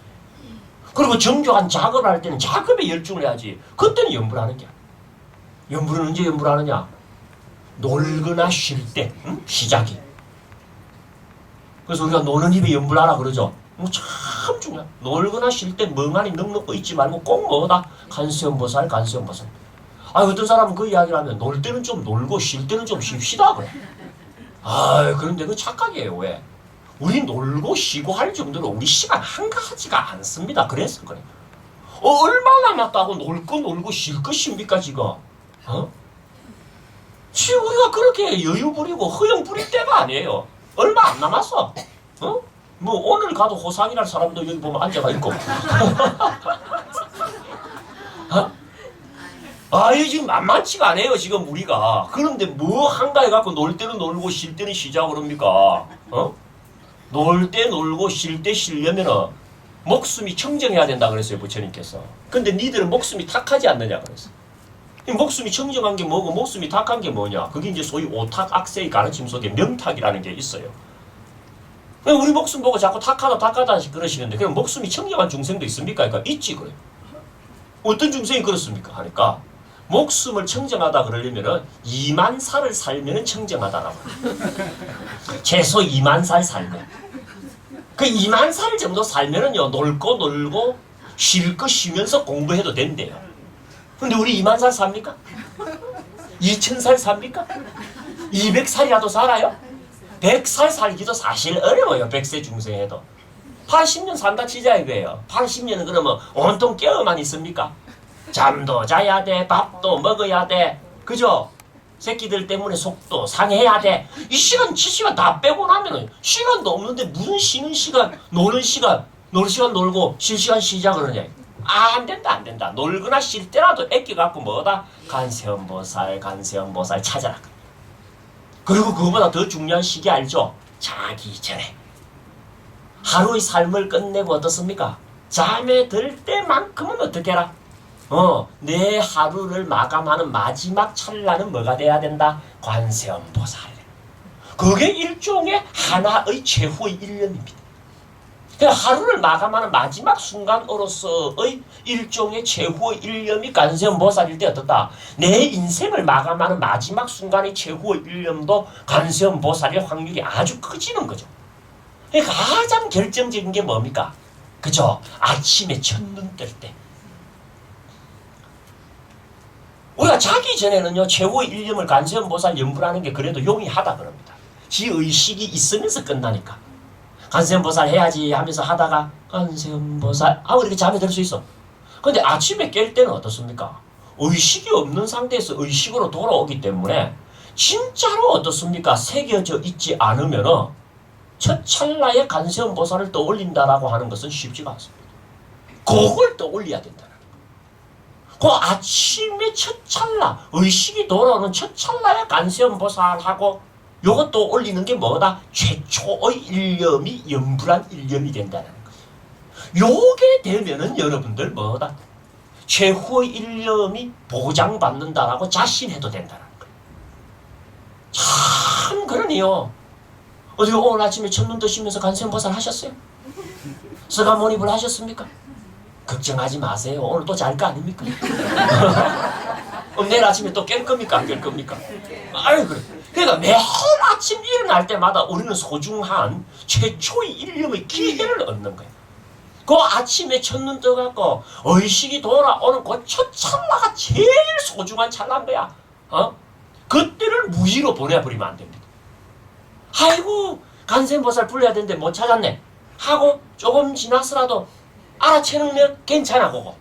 그리고 정교한 작업을 할 때는 작업에 열중을 해야지. 그때는 염불하는 게 아니야. 염불은 언제 염불하느냐? 놀거나 쉴 때, 응? 시작이. 그래서 우리가 노는 입에 염불하라 그러죠. 참 중요해. 놀거나 쉴 때 멍하니 넉넉고 있지 말고 꼭 뭐다? 관세음보살. 어떤 사람은 그 이야기를 하면 놀 때는 좀 놀고 쉴 때는 좀 쉽시다 그래. 그런데 그 착각이에요. 왜? 우리 놀고 쉬고 할 정도로 우리 시간 한가하지가 않습니다. 그래서 그래. 얼마 남았다고 놀고 쉴 것입니까 지금? 지금 우리가 그렇게 여유 부리고 허영 부릴 때가 아니에요. 얼마 안 남았어. 뭐 오늘 가도 호상이라는 사람도 여기 보면 앉아가 있고. 이게 지금 만만치가 않아요 지금 우리가. 그런데 뭐 한가해 갖고 놀 때는 놀고 쉴 때는 쉬자 그럽니까? 놀 때 놀고 쉴 때 쉬려면은 목숨이 청정해야 된다 그랬어요 부처님께서. 근데 니들은 목숨이 탁하지 않느냐 그랬어. 목숨이 청정한 게 뭐고 목숨이 탁한 게 뭐냐? 그게 이제 소위 오탁악세의 가르침 속에 명탁이라는 게 있어요. 우리 목숨 보고 자꾸 탁하다 그러시는데 그럼 목숨이 청정한 중생도 있습니까? 그러니까 있지 그래요. 어떤 중생이 그렇습니까? 하니까 목숨을 청정하다 그러려면은 2만 살을 살면은 청정하다라고. 최소 2만 살 살면. 그 2만 살 정도 살면은요 놀고 쉴 거 쉬면서 공부해도 된대요. 근데 우리 2만 살 삽니까? 2,000살 삽니까? 200살이라도 살아요? 100살 살기도 사실 어려워요. 100세 중생에도. 80년 산다 치자 이거예요. 80년은 그러면 온통 깨어만 있습니까? 잠도 자야 돼. 밥도 먹어야 돼. 그죠? 새끼들 때문에 속도 상해야 돼. 이 시간, 시간 다 빼고 나면은 시간도 없는데 무슨 쉬는 시간, 노는 시간 놀고 쉴 시간 쉬자 그러냐. 안 된다. 놀거나 쉴 때라도 애끼갖고 뭐다? 관세음보살 찾아라. 그리고 그거보다 더 중요한 시기 알죠? 자기 전에. 하루의 삶을 끝내고 어떻습니까? 잠에 들 때만큼은 어떻게 해라? 내 하루를 마감하는 마지막 찰나는 뭐가 돼야 된다? 관세음보살. 그게 일종의 하나의 최후의 일념입니다. 하루를 마감하는 마지막 순간으로서의 일종의 최후의 일념이 관세음보살일 때 어떻다? 내 인생을 마감하는 마지막 순간의 최후의 일념도 관세음보살일 확률이 아주 커지는 거죠. 가장 결정적인 게 뭡니까? 그죠? 아침에 첫눈 뜰 때. 우리가 자기 전에는요 최후의 일념을 관세음보살 염불하는 게 그래도 용이하다 그럽니다. 지 의식이 있으면서 끝나니까. 관세음보살 해야지 하면서 하다가 관세음보살 이렇게 잠에 들 수 있어. 근데 아침에 깰 때는 어떻습니까? 의식이 없는 상태에서 의식으로 돌아오기 때문에 진짜로 어떻습니까? 새겨져 있지 않으면은 첫 찰나에 관세음보살을 떠올린다라고 하는 것은 쉽지가 않습니다. 그걸 떠올려야 된다는 거예요. 그 아침에 첫 찰나 의식이 돌아오는 첫 찰나에 관세음보살하고 요것도 올리는 게 뭐다? 최초의 일념이 염불한 일념이 된다는 거예요. 요게 되면은 여러분들 뭐다? 최후의 일념이 보장받는다라고 자신해도 된다는 거예요. 참 그러네요. 어디 오늘 아침에 첫눈 뜨시면서 관세음보살 하셨어요? 서가모니불 하셨습니까? 걱정하지 마세요. 오늘 또 잘 거 아닙니까? 내일 아침에 또 깰 겁니까? 안 깰 겁니까? 그래. 그러니까 매일 아침 일어날 때마다 우리는 소중한 최초의 일념의 기회를 얻는 거예요. 그 아침에 첫눈 떠갖고 의식이 돌아오는 그 첫 찰나가 제일 소중한 찰나인 거야. 그때를 무의로 보내버리면 안 됩니다. 아이고 관세음보살 불러야 되는데 못 찾았네 하고 조금 지나서라도 알아채는 괜찮아 그거.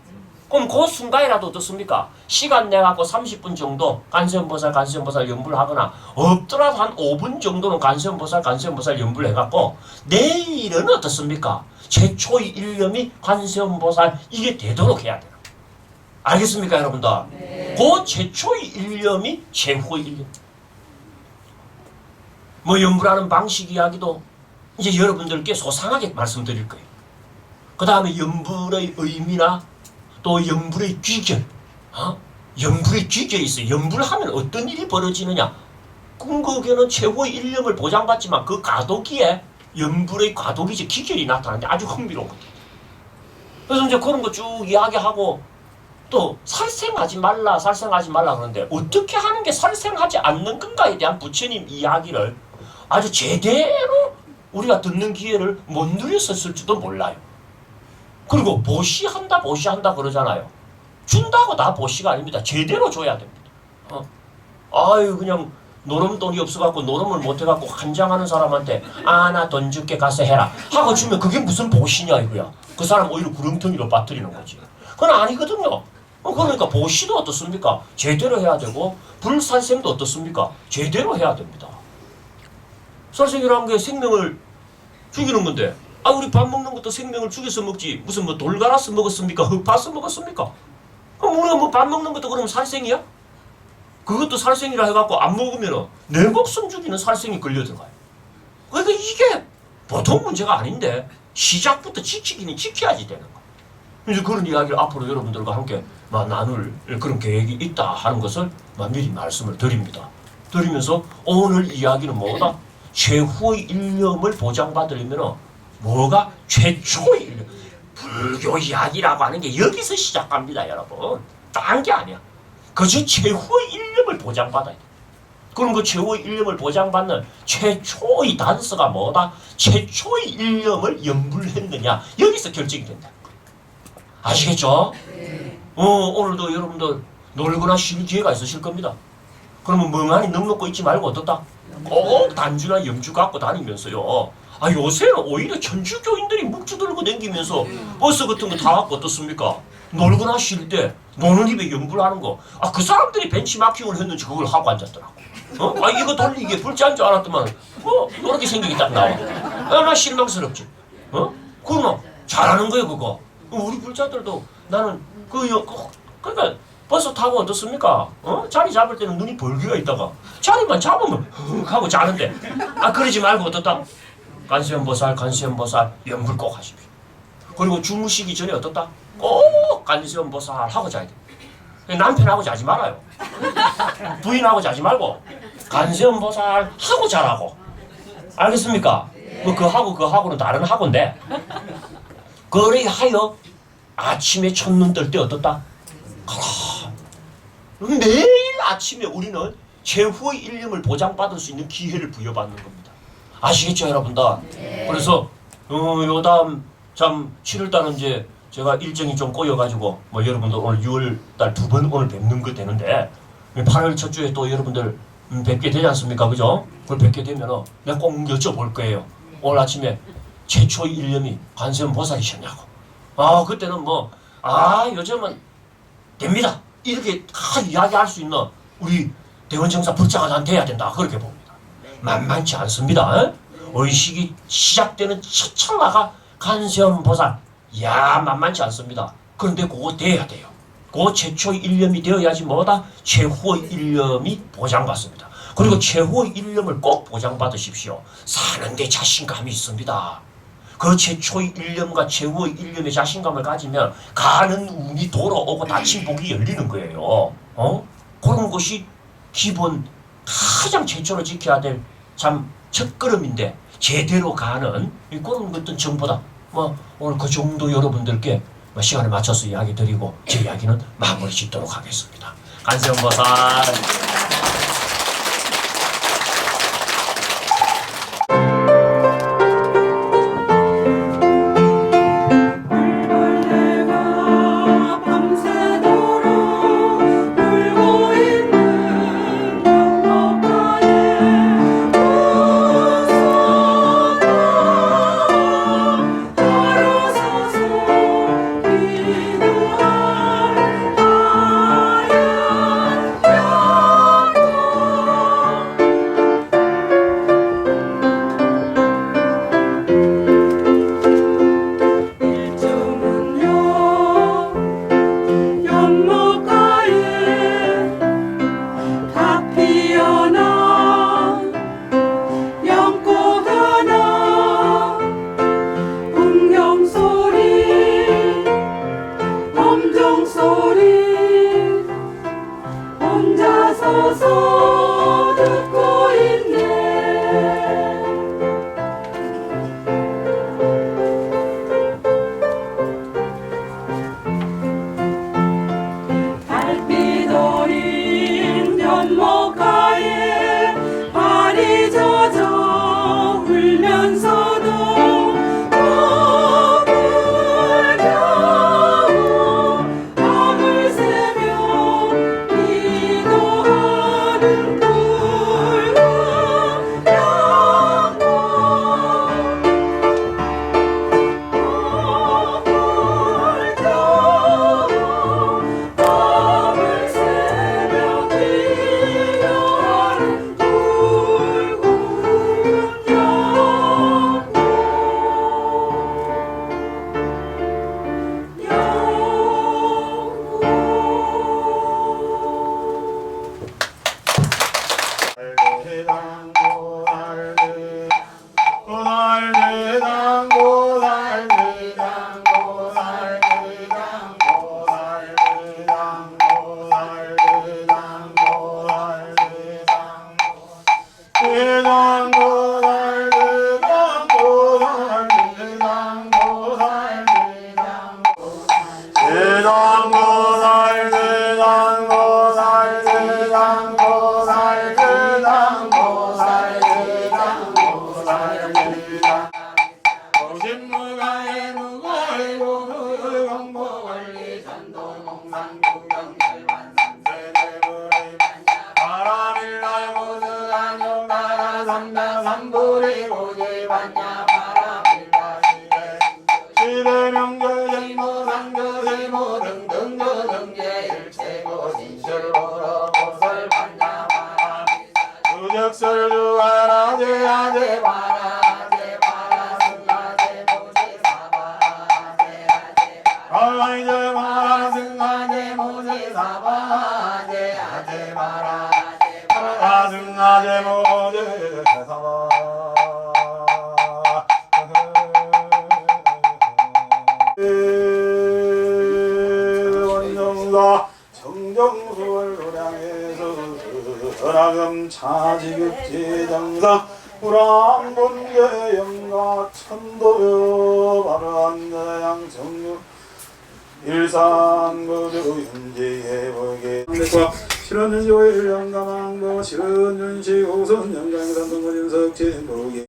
그럼 그 순간이라도 어떻습니까? 시간 내갖고 30분 정도 관세음보살 염불 하거나 없더라도 한 5분 정도는 관세음보살 염불 해갖고 내일은 어떻습니까? 최초의 일념이 관세음보살 이게 되도록 해야 돼요. 알겠습니까, 여러분들? 그 최초의 일념이 최후의 일념. 뭐 연불하는 방식 이야기도 이제 여러분들께 소상하게 말씀드릴 거예요. 그 다음에 연불의 의미나 또 연불의 귀결, 연불의 귀결이 있어요. 연불하면 어떤 일이 벌어지느냐. 궁극에는 최후의 일념을 보장받지만 그 과도기에 연불의 과도기적 귀결이 나타나는데 아주 흥미로운 거예요. 그래서 이제 그런 거 쭉 이야기하고 또 살생하지 말라 그러는데 어떻게 하는 게 살생하지 않는 건가에 대한 부처님 이야기를 아주 제대로 우리가 듣는 기회를 못 누렸었을지도 몰라요. 그리고 보시한다 그러잖아요. 준다고 다 보시가 아닙니다. 제대로 줘야 됩니다. 아유 그냥 노름 돈이 없어갖고 노름을 못해갖고 한장하는 사람한테 나 돈 줄게 가서 해라 하고 주면 그게 무슨 보시냐 이거야. 그 사람 오히려 구렁텅이로 빠뜨리는 거지. 그건 아니거든요. 그러니까 보시도 어떻습니까? 제대로 해야 되고 불살생도 어떻습니까? 제대로 해야 됩니다. 살생이라는 게 생명을 죽이는 건데 우리 밥 먹는 것도 생명을 죽여서 먹지 무슨 뭐 돌 갈아서 먹었습니까? 흙 파서 먹었습니까? 그럼 우리가 뭐 밥 먹는 것도 그럼 살생이야? 그것도 살생이라 해갖고 안 먹으면 내 목숨 죽이는 살생이 걸려 들어가요. 그러니까 이게 보통 문제가 아닌데 시작부터 지키기는 지켜야지 되는 거야. 이제 그런 이야기를 앞으로 여러분들과 함께 나눌 그런 계획이 있다 하는 것을 미리 말씀을 드립니다. 드리면서 오늘 이야기는 뭐다? 최후의 일념을 보장받으려면 뭐가? 최초의 일념. 불교 이야기라고 하는 게 여기서 시작합니다, 여러분. 딴 게 아니야. 그저 최후의 일념을 보장받아야 돼. 그럼 그 최후의 일념을 보장받는 최초의 단서가 뭐다? 최초의 일념을 연불했느냐? 여기서 결정이 된다. 아시겠죠? 오늘도 여러분들 놀거나 쉴 기회가 있으실 겁니다. 그러면 멍하니 넋놓고 있지 말고 어떻다? 꼭 단주나 염주 갖고 다니면서요. 요새는 오히려 천주교인들이 묵주 들고 다니면서 버스 같은 거 다 갖고 어떻습니까? 놀거나 쉴 때 노는 입에 염불하는 거. 그 사람들이 벤치마킹을 했는지 그걸 하고 앉았더라고. 이거 돌리기에 불자인 줄 알았더만 이렇게 생각이 딱 나와. 나 실망스럽지. 그러나 잘하는 거예요 그거. 우리 불자들도 나는 그러니까 버스 타고 어떻습니까? 자리 잡을 때는 눈이 벌개가 있다가 자리만 잡으면 하고 자는데 그러지 말고 어떻다? 간세음보살 염불 꼭 하십시오. 그리고 주무시기 전에 어떻다? 꼭 간세음보살 하고 자야 돼. 남편하고 자지 말아요. 부인하고 자지 말고 간세음보살 하고 자라고. 알겠습니까? 뭐 그 하고는 다른 하고인데 그래 하여 아침에 첫눈 뜰 때 어떻다? 매일 아침에 우리는 최후의 일념을 보장받을 수 있는 기회를 부여받는 겁니다. 아시겠죠, 여러분들? 그래서 요 다음 참 7월달은 이제 제가 일정이 좀 꼬여가지고 여러분들 오늘 6월달 2번 오늘 뵙는 거 되는데 8월 첫 주에 또 여러분들 뵙게 되지 않습니까? 그죠? 그걸 뵙게 되면은 내가 꼭 여쭤볼 거예요. 오늘 아침에 최초의 일념이 관세음보살이셨냐고. 그때는 요즘은 됩니다. 이렇게 다 이야기할 수 있는 우리 대원정사 불자가 돼야 된다. 그렇게 봅니다. 만만치 않습니다. 의식이 시작되는 첫 찰나가 관세음보살. 만만치 않습니다. 그런데 그거 돼야 돼요. 그 최초의 일념이 되어야지 뭐다? 최후의 일념이 보장받습니다. 그리고 최후의 일념을 꼭 보장받으십시오. 사는데 자신감이 있습니다. 그 최초의 일념과 최후의 일념의 자신감을 가지면 가는 운이 돌아오고 닫힌 복이 열리는 거예요. 그런 것이 기본 가장 최초로 지켜야 될 참 첫걸음인데 제대로 가는 그런 어떤 정보다 오늘 그 정도 여러분들께 시간을 맞춰서 이야기 드리고 제 이야기는 마무리 짓도록 하겠습니다. 관세음보살. 무신무가의 무고의 고의 공모 원리 전도 공상 구경 열반 삼세대불의 바람일날 모두가 용가라 삼다 삼불이 고지 반야 바람일날 시대 시대명교쟁 모상교세 모등등 교등제 일체고 진실보러 고설 반야 바람 무적설 주하라 제하제 바라 아이제 마라 승하제 모세 사바제 아제 마라 승하제 모세 사바 원정사 정정수월 노량에서 전하금 차지급지 정사 불안본계 영가 천도여 바로한대양 정유 일상거주 현지해보게 실현연시고 일영가망고 실현연시 호선 영강산동거 윤석진 보기